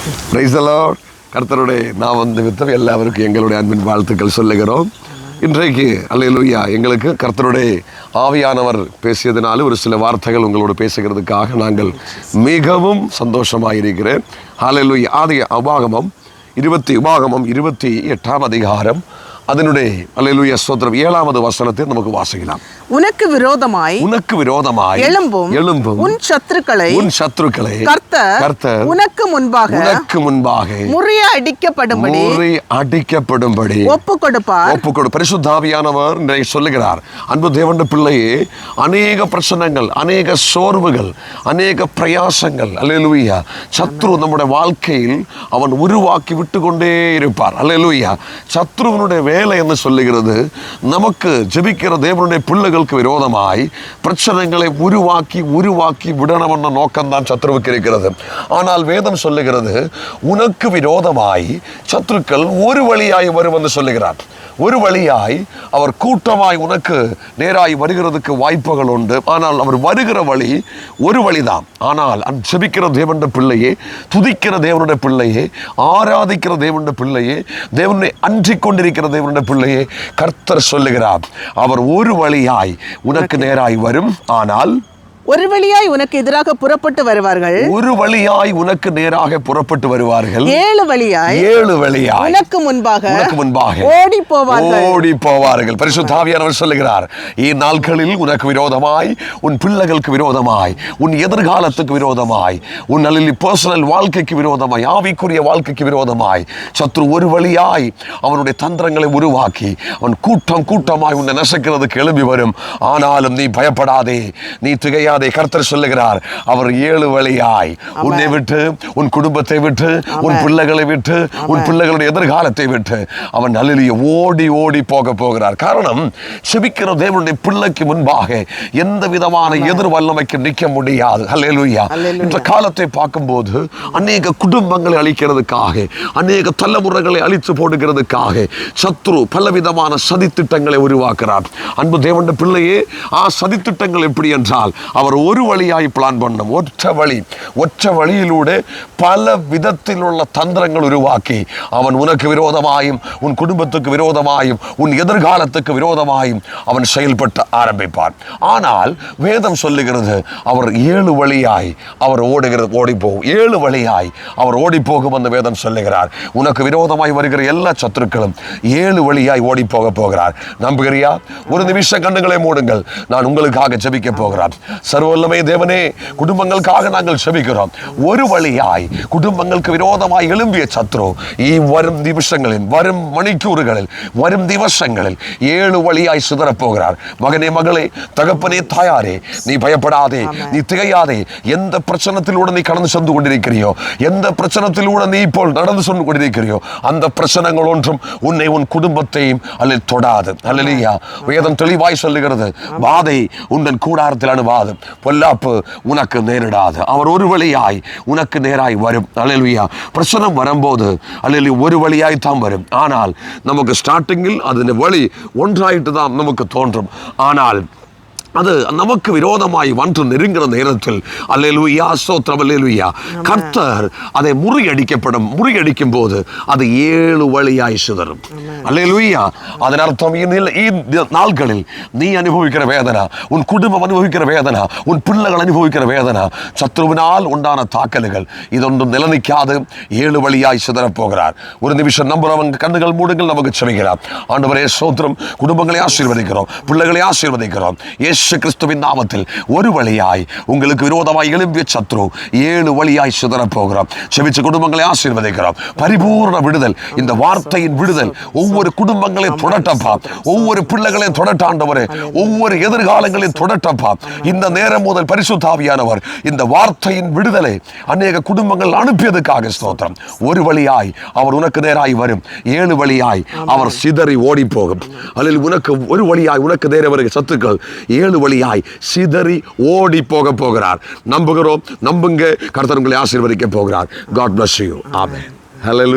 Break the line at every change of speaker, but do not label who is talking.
Praise the Lord. கர்த்தருடைய நாமம் நிமித்தம் எல்லாருக்கும் எங்களுடைய அன்பின் வாழ்த்துக்கள் சொல்லுகிறோம். இன்றைக்கு அல்லேலூயா எங்களுக்கு கர்த்தருடைய ஆவியானவர் பேசியதினால ஒரு சில வார்த்தைகள் உங்களோடு பேசுகிறதுக்காக நாங்கள் மிகவும் சந்தோஷமாயிருக்கிறேன். அல்லேலூயா. ஆதி உபாகமம் 28ஆம் அதிகாரம் அதனுடைய அல்லேலூயா ஸ்தோத்திரம் 7வது வசனத்தை நமக்கு வாசிக்கலாம்.
உனக்கு விரோதமாய் எழும்பும் உன் சத்துருக்களை கர்த்தர் உனக்கு முன்பாக முறியடிக்கப்படும்படி ஒப்புக்கொடுப்பார். பரிசுத்தாவியானவர் இன்றைக்கு சொல்லுகிறார், அன்பு தேவனுடைய பிள்ளையே, அநேக பிரச்சனைகள், அநேக சோர்வுகள், அநேக பிரயாசங்கள் அல்லேலூயா சத்ரு நம்முடைய வாழ்க்கையில் அவன் உருவாக்கி விட்டு கொண்டே இருப்பார். அல்லேலூயா. சத்ருவனுடைய வேலை என்று சொல்லுகிறது, நமக்கு ஜெபிக்கிற தேவனுடைய பிள்ளைகளுக்கு விரோதமாய் பிரச்சனைகளை உருவாக்கி விடணும் என்ற நோக்கம்தான் சத்ருவுக்கு இருக்கிறது. ஆனால் வேதம் சொல்லுகிறது, உனக்கு விரோதமாய் சத்ருக்கள் ஒரு வழியாய் வரும் என்று சொல்லுகிறார். ஒரு வழியாய் அவர் கூட்டமாய் உனக்கு நேராய் வருகிறதுக்கு வாய்ப்புகள் உண்டு. ஆனால் அவர் வருகிற வழி ஒரு வழிதான். ஆனால் ஜெபிக்கிற தேவனுடைய பிள்ளையே, துதிக்கிற தேவனுடைய பிள்ளையே, ஆராதிக்கிற தேவனுடைய பிள்ளையே, தேவனை அன்றிக் கொண்டிருக்கிற தேவனுடைய பிள்ளையே, கர்த்தர் சொல்லுகிறார், அவர் ஒரு வழியாய் உனக்கு நேராய் வரும். ஆனால் ஒரு வழியாய் உனக்கு எதிராக புறப்பட்டு வருவார்கள்.
ஒரு வழியாய் உனக்கு நேராக புறப்பட்டு வருவார்கள்.
ஏழு வழியாய் உனக்கு முன்பாக ஓடி போவார்கள். பரிசுத்த ஆவியானவர் சொல்லுகிறார், இந்நாட்களில் உனக்கு விரோதமாய், உன் பிள்ளைகளுக்கு விரோதமாய், உன் எதிர்காலத்துக்கு விரோதமாய், உன் பர்சனல் வாழ்க்கைக்கு விரோதமாய், ஆவிக்குரிய வாழ்க்கைக்கு விரோதமாய் சத்ரு ஒரு வழியாய் அவனுடைய தந்திரங்களை உருவாக்கி அவன் கூட்டமாய் உன்னை நசுக்கிறதுக்கு எழும்பி வரும். ஆனாலும் நீ பயப்படாதே, நீ திகையா. கர்த்தர் சொல்லுகிறார், அவர் ஏழு வழியாய் உன்னை விட்டு, உன் குடும்பத்தை விட்டு, உன் பிள்ளைகளை விட்டு, உன் பிள்ளைகளுடைய எதிர்காலத்தை விட்டு அவன் அல்லேலூயா ஓடி போகிறார். காரணம், செபிக்கிற தேவனுடைய பிள்ளைக்கு முன்பாக எந்த விதமான எதிர் வல்லமைக்கு நிற்க முடியாது. அல்லேலூயா. இந்த காலத்தை பார்க்கும்போது அநேக குடும்பங்களை அழிக்கிறதுக்காக, அநேக தலைமுறைகளை அழித்து போடுகிறதுக்காக சத்ரு பலவிதமான சதித்திட்டங்களை உருவாக்குறார். அன்பு தேவனுடைய பிள்ளையே, சதித்திட்டங்கள் எப்படி என்றால், அவர் ஒரு வழியாய் பிளான் பண்ணும். ஒற்ற வழியிலூടെ பல விதத்தில் உள்ள தந்திரங்கள் உருவாக்கி அவன் உனக்கு விரோதமாயும், உன் குடும்பத்துக்கு விரோதமாயும், உன் எதிர்காலத்துக்கு விரோதமாயும் அவன் செயல்பட்டு ஆரம்பிப்பான். ஆனால் வேதம் சொல்லுகிறது, அவர் ஏழு வழியாய் அவர் ஓடிப்போகும். ஏழு வழியாய் அவர் ஓடிப்போகும் என்று வேதம் சொல்லுகிறார். உனக்கு விரோதமாய் வருகிற எல்லா சத்துருக்களும் ஏழு வழியாய் ஓடி போகிறார். நம்புகிறியா? ஒரு நிமிஷம் கண்ணுகளை மூடுங்கள். நான் உங்களுக்காக ஜெபிக்க போகிறார். சர்வவல்லமை தேவனே, குடும்பங்களுக்காக நாங்கள் செபிக்கிறோம். ஒரு வழியாய் குடும்பங்களுக்கு விரோதமாய் எழும்பிய சத்ரு வரும் நிமிஷங்களில், வரும் மணிக்கூறுகளில், வரும் திவசங்களில் ஏழு வழியாய் சிதறப் போகிறார். மகனே, மகளே, தகப்பனே, தாயாரே, நீ பயப்படாதே, நீ திகையாதே. எந்த பிரச்சனத்திலூட நீ கடந்து சென்று கொண்டிருக்கிறியோ, எந்த பிரச்சனத்திலூட நீ இப்போ நடந்து சென்று கொண்டிருக்கிறியோ, அந்த பிரச்சனைகள் ஒன்றும் உன்னை, உன் குடும்பத்தையும் அல்லது தொடாது. அல்லேலூயா. வேதம் தெளிவாய் சொல்லுகிறது, வாதை உந்தன் கூடாரத்தில் அணுவாது, பொல்லாப்பு உனக்கு நேரிடாது. அவர் ஒரு வழியாய் உனக்கு நேராய் வரும். அல்லேலூயா. பிரச்சனை வரும்போது அல்லேலூயா ஒரு வழியாய் தான் வரும். ஆனால் நமக்கு ஸ்டார்டிங்கில் அது வழி ஒன்றாயிட்டு தான் நமக்கு தோன்றும். ஆனால் அது நமக்கு விரோதமாய் வந்து நெருங்கிற நேரத்தில் அல்லேலூயா ஸ்தோத்திரம் அல்லேலூயா கர்த்தர் அதை முறியடிக்கும் போது அது ஏழு வழியாய் சிதறும். அல்லேலூயா. அதன் அர்த்தம், இந்த நாட்களில் நீ அனுபவிக்கிற வேதனை, உன் குடும்பம் அனுபவிக்கிற வேதனை, உன் பிள்ளைகள் அனுபவிக்கிற வேதனை, சத்ருவினால் உண்டான தாக்கல்கள் இதொன்றும் நிலநிக்காது ஏழு வழியாய் சிதறப் போகிறார். ஒரு நிமிஷம் நம்புறவங்க கண்ணுகள் மூடுங்கள். நமக்கு செபிக்கிறார். ஆண்டவரே ஸ்தோத்திரம். குடும்பங்களை ஆசீர்வதிக்கிறோம், பிள்ளைகளை ஆசீர்வதிக்கிறோம். கிறிஸ்துவின் நாமத்தில் ஒரு வழியாய் உங்களுக்கு விரோதமாய் எழும்பிய சத்ரு ஏழு வழியாய் சிதறப் போகிறோம். செபிச்ச குடும்பங்களை ஆசீர்வதிக்கிறோம். பரிபூர்ண விடுதல், இந்த வார்த்தையின் விடுதல் ஒவ்வொரு குடும்பங்களையும் தொடட்டப்பா, ஒவ்வொரு பிள்ளைகளையும் தொடட்டாண்டவரே, ஒவ்வொரு எதிர்காலங்களையும் தொடட்டப்பா. இந்த நேரம் முதல் பரிசுத்த ஆவியானவர் இந்த வார்த்தையின் விடுதலை அநேக குடும்பங்கள் அனுப்பியதுக்காக ஸ்தோத்திரம். ஒரு வழியாய் அவர் உனக்கு நேராய் வரும். ஏழு வழியாய் அவர் சிதறி ஓடி போகும். அதில் உனக்கு ஒரு வழியாய் உனக்கு நேர வருகிற சத்துக்கள் ஏழு வழியாய் சிதறி ஓடி போகிறார். நம்புகிறோம், நம்புங்க. கர்த்தர் உங்களை ஆசீர்வதிக்க போகிறார். God bless you. Amen. Hallelujah.